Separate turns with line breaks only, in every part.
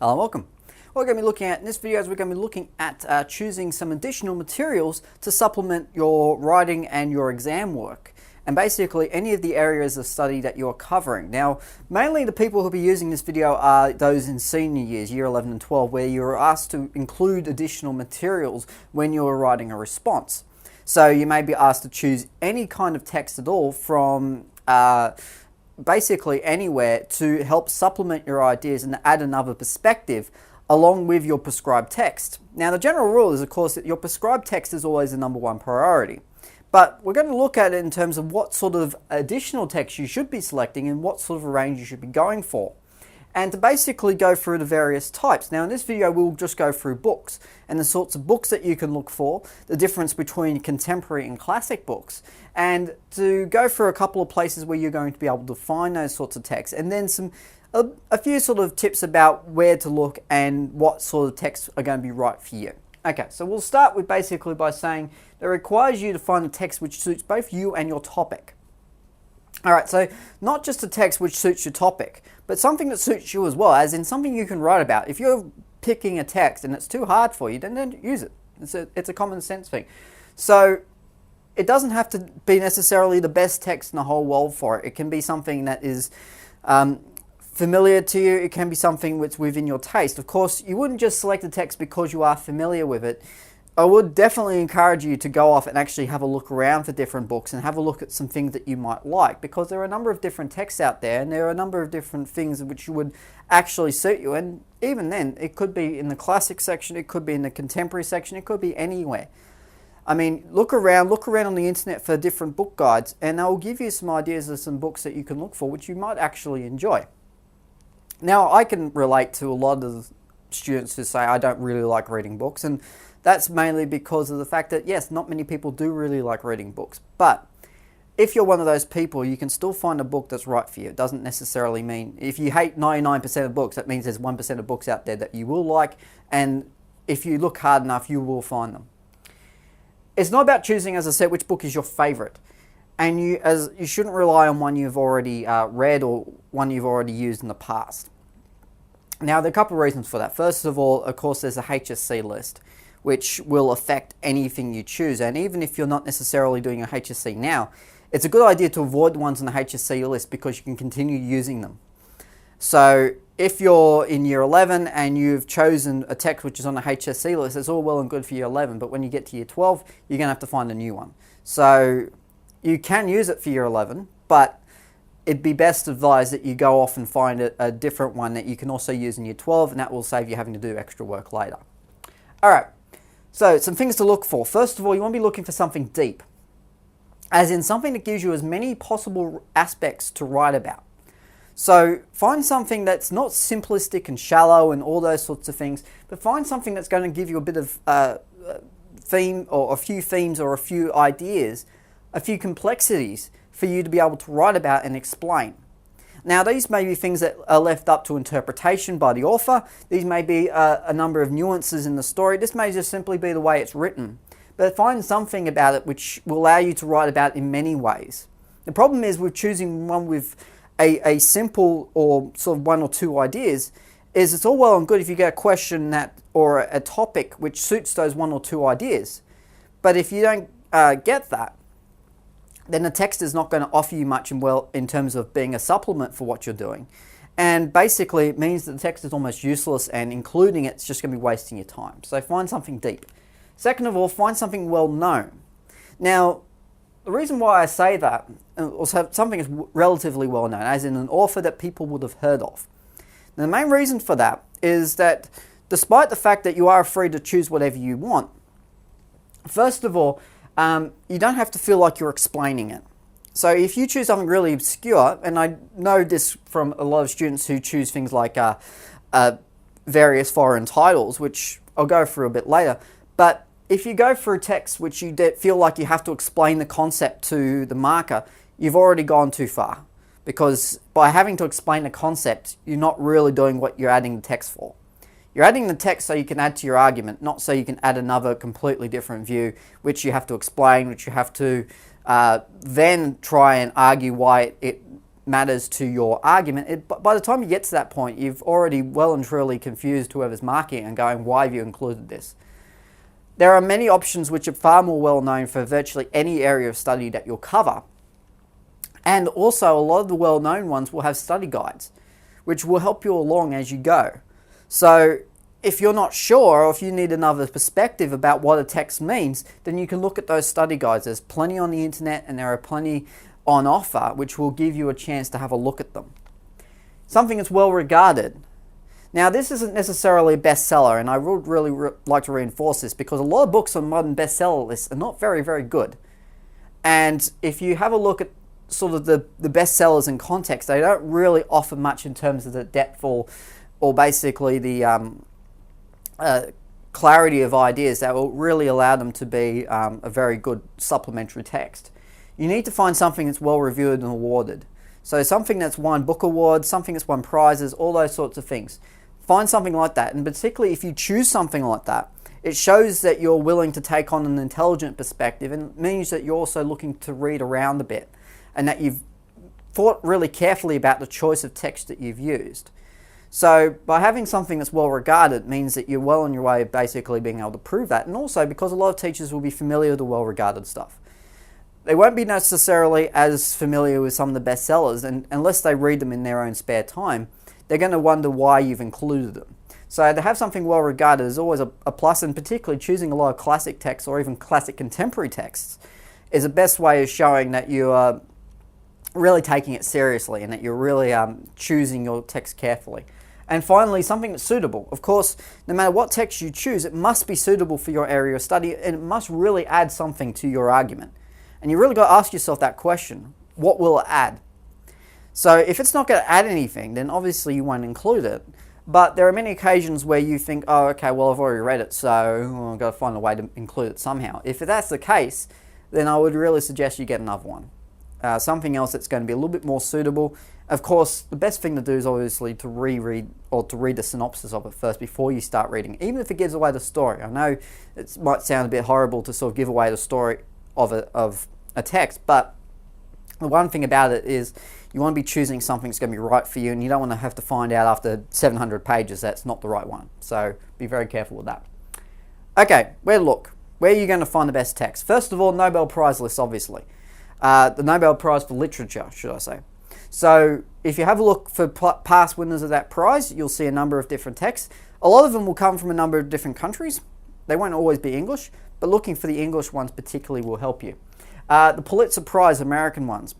Welcome. What we're going to be looking at in this video is we're going to be looking at choosing some additional materials to supplement your writing and your exam work, and basically any of the areas of study that you're covering. Now, mainly the people who will be using this video are those in senior years, year 11 and 12, where you're asked to include additional materials when you're writing a response. So you may be asked to choose any kind of text at all from basically anywhere to help supplement your ideas and add another perspective along with your prescribed text. Now, the general rule is, of course, that your prescribed text is always the number one priority. But we're going to look at it in terms of what sort of additional text you should be selecting and what sort of a range you should be going for. And to basically go through the various types. Now, in this video, we'll just go through books and the sorts of books that you can look for, the difference between contemporary and classic books, and to go through a couple of places where you're going to be able to find those sorts of texts, and then a few sort of tips about where to look and what sort of texts are going to be right for you. Okay, so we'll start with basically by saying that it requires you to find a text which suits both you and your topic. Alright, so not just a text which suits your topic, but something that suits you as well, as in something you can write about. If you're picking a text and it's too hard for you, then don't use it. It's a common sense thing. So it doesn't have to be necessarily the best text in the whole world for it. It can be something that is familiar to you. It can be something that's within your taste. Of course, you wouldn't just select a text because you are familiar with it. I would definitely encourage you to go off and actually have a look around for different books and have a look at some things that you might like, because there are a number of different texts out there and there are a number of different things which would actually suit you. And even then, it could be in the classic section, it could be in the contemporary section, it could be anywhere. I mean, look around on the internet for different book guides, and they'll give you some ideas of some books that you can look for which you might actually enjoy. Now, I can relate to a lot of students who say I don't really like reading books, and that's mainly because of the fact that, yes, not many people do really like reading books. But if you're one of those people, you can still find a book that's right for you. It doesn't necessarily mean, if you hate 99% of books, that means there's 1% of books out there that you will like, and if you look hard enough, you will find them. It's not about choosing, as I said, which book is your favorite. And you shouldn't rely on one you've already read or one you've already used in the past. Now, there are a couple of reasons for that. First of all, of course, there's a HSC list, which will affect anything you choose. And even if you're not necessarily doing a HSC now, it's a good idea to avoid the ones on the HSC list because you can continue using them. So if you're in year 11 and you've chosen a text which is on the HSC list, it's all well and good for year 11, but when you get to year 12, you're going to have to find a new one. So you can use it for year 11, but it'd be best advised that you go off and find a different one that you can also use in year 12, and that will save you having to do extra work later. Alright, so some things to look for. First of all, you want to be looking for something deep, as in something that gives you as many possible aspects to write about. So find something that's not simplistic and shallow and all those sorts of things, but find something that's going to give you a bit of theme, or a few themes, or a few ideas, a few complexities for you to be able to write about and explain. Now, these may be things that are left up to interpretation by the author. These may be a number of nuances in the story. This may just simply be the way it's written. But find something about it which will allow you to write about in many ways. The problem is with choosing one with a simple or sort of one or two ideas, is it's all well and good if you get a question that, or a topic which suits those one or two ideas. But if you don't get that, then the text is not going to offer you much in terms of being a supplement for what you're doing. And basically it means that the text is almost useless, and including it's just going to be wasting your time. So find something deep. Second of all, find something well known. Now, the reason why I say that, or something is relatively well known, as in an author that people would have heard of. Now, the main reason for that is that despite the fact that you are free to choose whatever you want, first of all, you don't have to feel like you're explaining it. So if you choose something really obscure, and I know this from a lot of students who choose things like various foreign titles, which I'll go through a bit later, but if you go for a text which you feel like you have to explain the concept to the marker, you've already gone too far. Because by having to explain the concept, you're not really doing what you're adding the text for. You're adding the text so you can add to your argument, not so you can add another completely different view, which you have to explain, which you have to then try and argue why it matters to your argument, by the time you get to that point, you've already well and truly confused whoever's marking it and going, why have you included this? There are many options which are far more well known for virtually any area of study that you'll cover. And also a lot of the well-known ones will have study guides, which will help you along as you go. So if you're not sure, or if you need another perspective about what a text means, then you can look at those study guides. There's plenty on the internet, and there are plenty on offer, which will give you a chance to have a look at them. Something that's well regarded. Now, this isn't necessarily a bestseller, and I would really like to reinforce this, because a lot of books on modern bestseller lists are not very, very good. And if you have a look at sort of the bestsellers in context, they don't really offer much in terms of the depth or basically the clarity of ideas that will really allow them to be a very good supplementary text. You need to find something that's well reviewed and awarded. So something that's won book awards, something that's won prizes, all those sorts of things. Find something like that, and particularly if you choose something like that, it shows that you're willing to take on an intelligent perspective, and it means that you're also looking to read around a bit, and that you've thought really carefully about the choice of text that you've used. So by having something that's well regarded means that you're well on your way of basically being able to prove that, and also because a lot of teachers will be familiar with the well regarded stuff. They won't be necessarily as familiar with some of the bestsellers, and unless they read them in their own spare time, they're going to wonder why you've included them. So to have something well regarded is always a plus, and particularly choosing a lot of classic texts or even classic contemporary texts is the best way of showing that you are really taking it seriously and that you're really choosing your text carefully. And finally, something that's suitable. Of course, no matter what text you choose, it must be suitable for your area of study, and it must really add something to your argument. And you really got to ask yourself that question: what will it add? So if it's not going to add anything, then obviously you won't include it. But there are many occasions where you think, oh, okay, well, I've already read it, so I've got to find a way to include it somehow. If that's the case, then I would really suggest you get another one. Something else that's going to be a little bit more suitable. Of course, the best thing to do is obviously to reread or to read the synopsis of it first before you start reading, even if it gives away the story. I know it might sound a bit horrible to sort of give away the story of a text, but the one thing about it is you want to be choosing something that's going to be right for you, and you don't want to have to find out after 700 pages that's not the right one. So be very careful with that. Okay, where to look? Where are you going to find the best text? First of all, Nobel Prize lists, obviously. The Nobel Prize for Literature, should I say. So if you have a look for past winners of that prize, you'll see a number of different texts. A lot of them will come from a number of different countries. They won't always be English, but looking for the English ones particularly will help you. The Pulitzer Prize, American ones.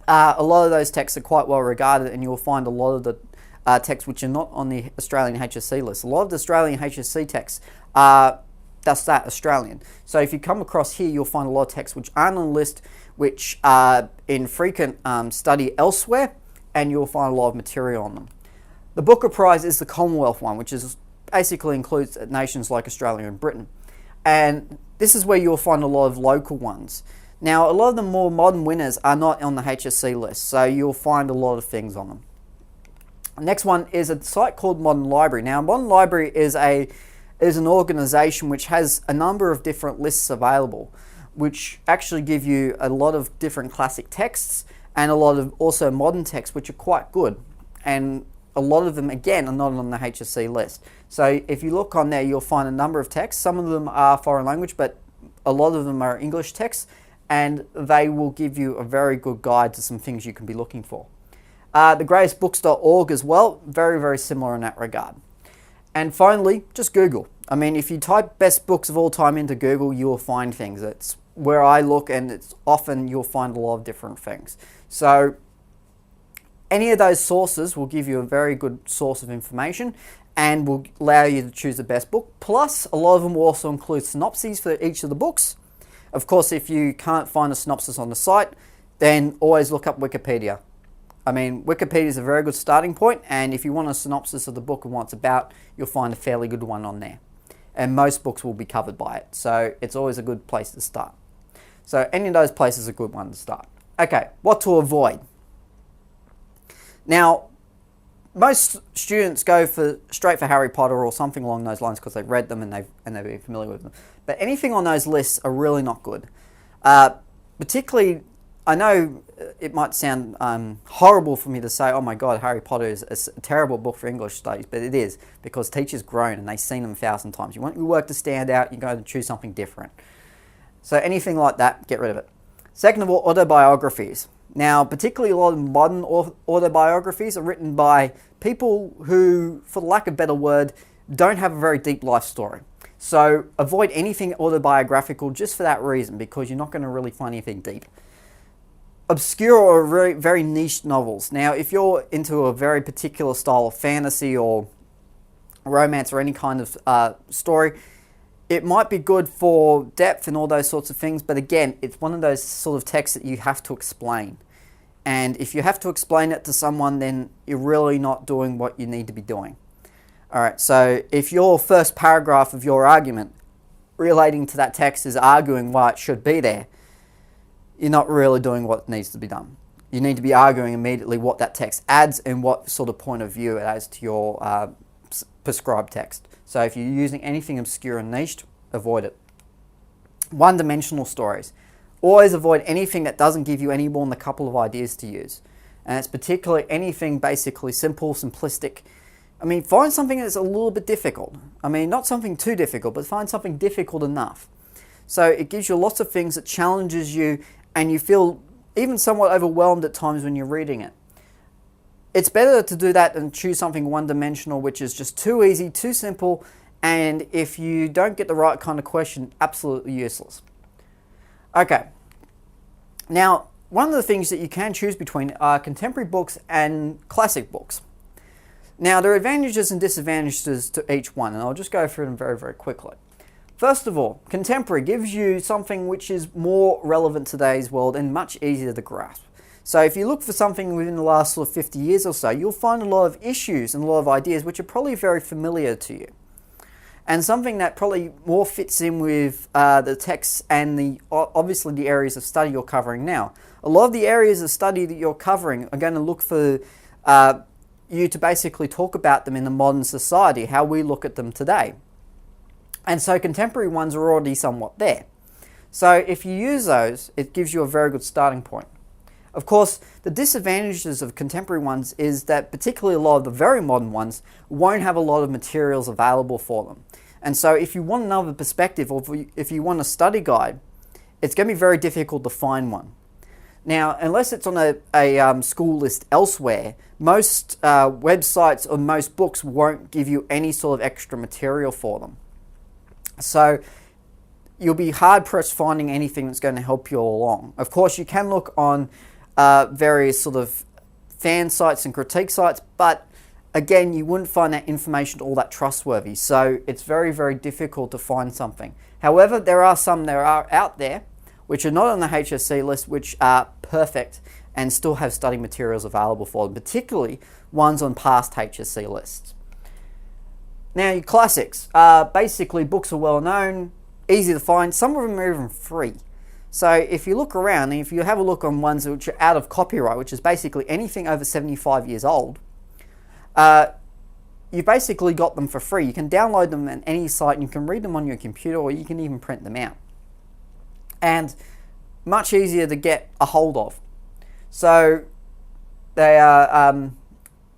A lot of those texts are quite well regarded, and you'll find a lot of the texts which are not on the Australian HSC list. A lot of the Australian HSC texts are just that, Australian. So if you come across here, you'll find a lot of texts which aren't on the list, which are in frequent study elsewhere, and you'll find a lot of material on them. The Booker Prize is the Commonwealth one, which is basically includes nations like Australia and Britain. And this is where you'll find a lot of local ones. Now, a lot of the more modern winners are not on the HSC list, so you'll find a lot of things on them. The next one is a site called Modern Library. Now, Modern Library is an organization which has a number of different lists available, which actually give you a lot of different classic texts and a lot of also modern texts, which are quite good. And a lot of them, again, are not on the HSC list. So if you look on there, you'll find a number of texts. Some of them are foreign language, but a lot of them are English texts, and they will give you a very good guide to some things you can be looking for. thegreatestbooks.org as well, very, very similar in that regard. And finally, just Google. I mean, if you type best books of all time into Google, you will find things. It's where I look, and it's often you'll find a lot of different things. So any of those sources will give you a very good source of information and will allow you to choose the best book. Plus, a lot of them will also include synopses for each of the books. Of course, if you can't find a synopsis on the site, then always look up Wikipedia. I mean, Wikipedia is a very good starting point, and if you want a synopsis of the book and what it's about, you'll find a fairly good one on there. And most books will be covered by it, so it's always a good place to start. So any of those places are a good one to start. Okay, what to avoid? Now, most students go straight for Harry Potter or something along those lines because they've read them and they've been familiar with them. But anything on those lists are really not good. Particularly I know it might sound horrible for me to say, oh my God, Harry Potter is a terrible book for English studies, but it is, because teachers groan and they've seen them 1,000 times. You want your work to stand out, you're going to choose something different. So anything like that, get rid of it. Second of all, autobiographies. Now, particularly a lot of modern autobiographies are written by people who, for the lack of a better word, don't have a very deep life story. So avoid anything autobiographical just for that reason, because you're not going to really find anything deep. Obscure or very, very niche novels. Now, if you're into a very particular style of fantasy or romance or any kind of story, it might be good for depth and all those sorts of things, but again, it's one of those sort of texts that you have to explain. And if you have to explain it to someone, then you're really not doing what you need to be doing. Alright, so if your first paragraph of your argument relating to that text is arguing why it should be there, you're not really doing what needs to be done. You need to be arguing immediately what that text adds and what sort of point of view it adds to your prescribed text. So if you're using anything obscure and niche, avoid it. One-dimensional stories. Always avoid anything that doesn't give you any more than a couple of ideas to use. And it's particularly anything basically simple, simplistic. I mean, find something that's a little bit difficult. I mean, not something too difficult, but find something difficult enough. So it gives you lots of things that challenges you, and you feel even somewhat overwhelmed at times when you're reading it. It's better to do that than choose something one-dimensional, which is just too easy, too simple, and if you don't get the right kind of question, absolutely useless. Okay. Now, one of the things that you can choose between are contemporary books and classic books. Now, there are advantages and disadvantages to each one, and I'll just go through them very, very quickly. First of all, contemporary gives you something which is more relevant to today's world and much easier to grasp. So if you look for something within the last sort of 50 years or so, you'll find a lot of issues and a lot of ideas which are probably very familiar to you. And something that probably more fits in with the texts and obviously the areas of study you're covering now. A lot of the areas of study that you're covering are going to look for you to basically talk about them in the modern society, how we look at them today. And so contemporary ones are already somewhat there. So if you use those, it gives you a very good starting point. Of course, the disadvantages of contemporary ones is that particularly a lot of the very modern ones won't have a lot of materials available for them. And so if you want another perspective, or if you want a study guide, it's going to be very difficult to find one. Now, unless it's on a school list elsewhere, most websites or most books won't give you any sort of extra material for them. So you'll be hard-pressed finding anything that's going to help you along. Of course, you can look on various sort of fan sites and critique sites, but again, you wouldn't find that information all that trustworthy. So it's very, very difficult to find something. However, there are some that are out there which are not on the HSC list, which are perfect and still have study materials available for them, particularly ones on past HSC lists. Now, your classics. Basically, books are well known, easy to find. Some of them are even free. So if you look around, and if you have a look on ones which are out of copyright, which is basically anything over 75 years old, you basically got them for free. You can download them on any site, and you can read them on your computer, or you can even print them out. And much easier to get a hold of. So they are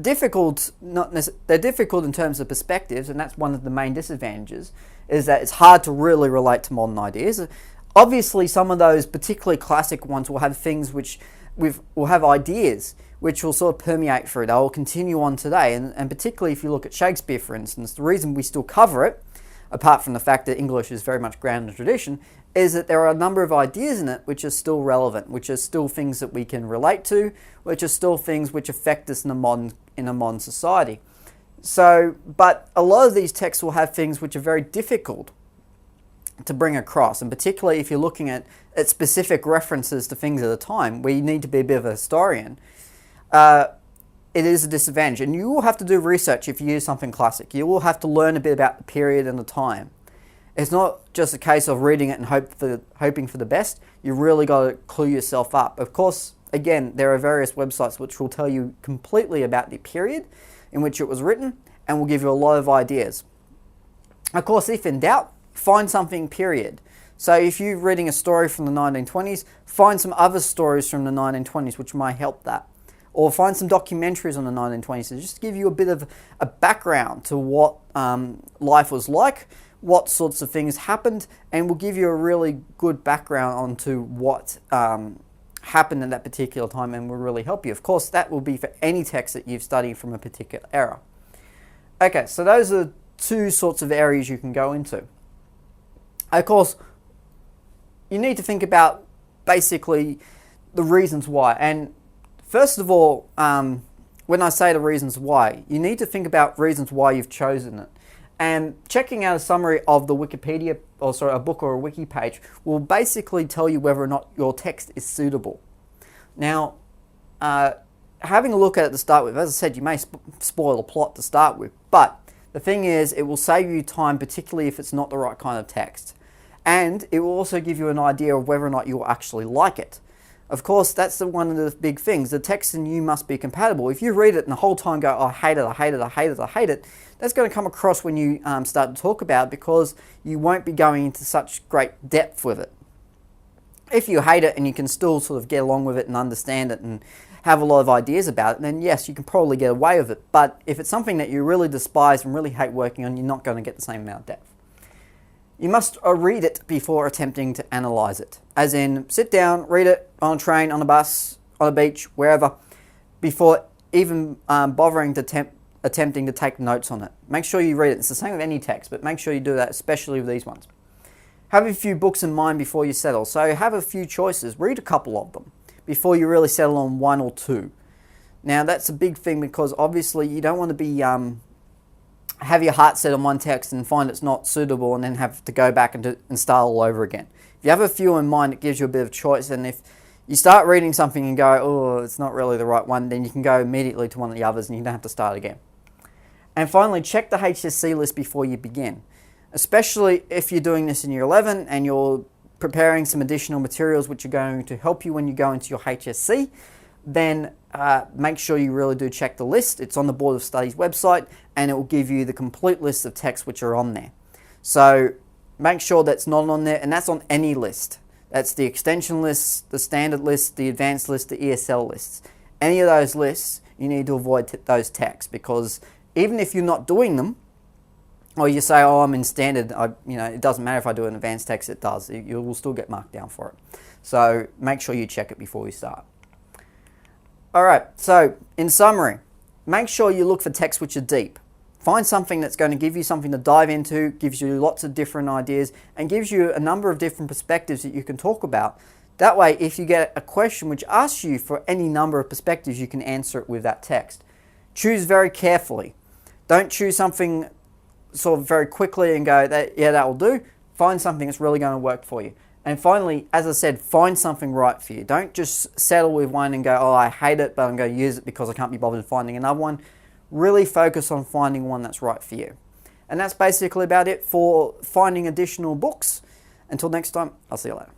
difficult. They're difficult in terms of perspectives, and that's one of the main disadvantages. Is that it's hard to really relate to modern ideas. Obviously, some of those particularly classic ones will have things which will have ideas which will sort of permeate through. They will continue on today, and particularly if you look at Shakespeare, for instance, the reason we still cover it, apart from the fact that English is very much grounded in tradition, is that there are a number of ideas in it which are still relevant, which are still things that we can relate to, which are still things which affect us in a modern society. So, but a lot of these texts will have things which are very difficult to bring across, and particularly if you're looking at specific references to things at a time, where you need to be a bit of a historian, it is a disadvantage. And you will have to do research if you use something classic. You will have to learn a bit about the period and the time. It's not just a case of reading it and hoping for the best. You really got to clue yourself up. Of course, again, there are various websites which will tell you completely about the period in which it was written and will give you a lot of ideas. Of course, if in doubt, find something period. So if you're reading a story from the 1920s, find some other stories from the 1920s which might help that. Or find some documentaries on the 1920s to just give you a bit of a background to what life was like, what sorts of things happened, and will give you a really good background onto what happened at that particular time and will really help you. Of course, that will be for any text that you've studied from a particular era. Okay, so those are two sorts of areas you can go into. Of course, you need to think about basically the reasons why. And first of all, when I say the reasons why, you need to think about reasons why you've chosen it. And checking out a summary of the Wikipedia, or sorry, a book or a wiki page will basically tell you whether or not your text is suitable. Now, having a look at it to start with, as I said, you may spoil the plot to start with, but the thing is, it will save you time, particularly if it's not the right kind of text. And it will also give you an idea of whether or not you'll actually like it. Of course, that's one of the big things. The text and you must be compatible. If you read it and the whole time go, oh, I hate it, I hate it, I hate it, I hate it, that's going to come across when you start to talk about it, because you won't be going into such great depth with it. If you hate it and you can still sort of get along with it and understand it and have a lot of ideas about it, then yes, you can probably get away with it. But if it's something that you really despise and really hate working on, you're not going to get the same amount of depth. You must read it before attempting to analyze it. As in, sit down, read it on a train, on a bus, on a beach, wherever, before even bothering to attempting to take notes on it. Make sure you read it. It's the same with any text, but make sure you do that, especially with these ones. Have a few books in mind before you settle. So have a few choices. Read a couple of them before you really settle on one or two. Now, that's a big thing, because obviously you don't want to be have your heart set on one text and find it's not suitable and then have to go back and start all over again. If you have a few in mind, it gives you a bit of choice, and if you start reading something and go, oh, it's not really the right one, then you can go immediately to one of the others and you don't have to start again. And finally, check the HSC list before you begin, especially if you're doing this in Year 11 and you're preparing some additional materials which are going to help you when you go into your HSC. Then make sure you really do check the list. It's on the Board of Studies website, and it will give you the complete list of texts which are on there. So make sure that's not on there, and that's on any list. That's the extension lists, the standard list, the advanced list, the ESL lists. Any of those lists, you need to avoid those texts, because even if you're not doing them, or you say, oh, I'm in standard, it doesn't matter if I do an advanced text, it does. You will still get marked down for it. So make sure you check it before you start. Alright, so in summary, make sure you look for texts which are deep. Find something that's going to give you something to dive into, gives you lots of different ideas, and gives you a number of different perspectives that you can talk about. That way, if you get a question which asks you for any number of perspectives, you can answer it with that text. Choose very carefully. Don't choose something sort of very quickly and go, that will do. Find something that's really going to work for you. And finally, as I said, find something right for you. Don't just settle with one and go, oh, I hate it, but I'm going to use it because I can't be bothered finding another one. Really focus on finding one that's right for you. And that's basically about it for finding additional books. Until next time, I'll see you later.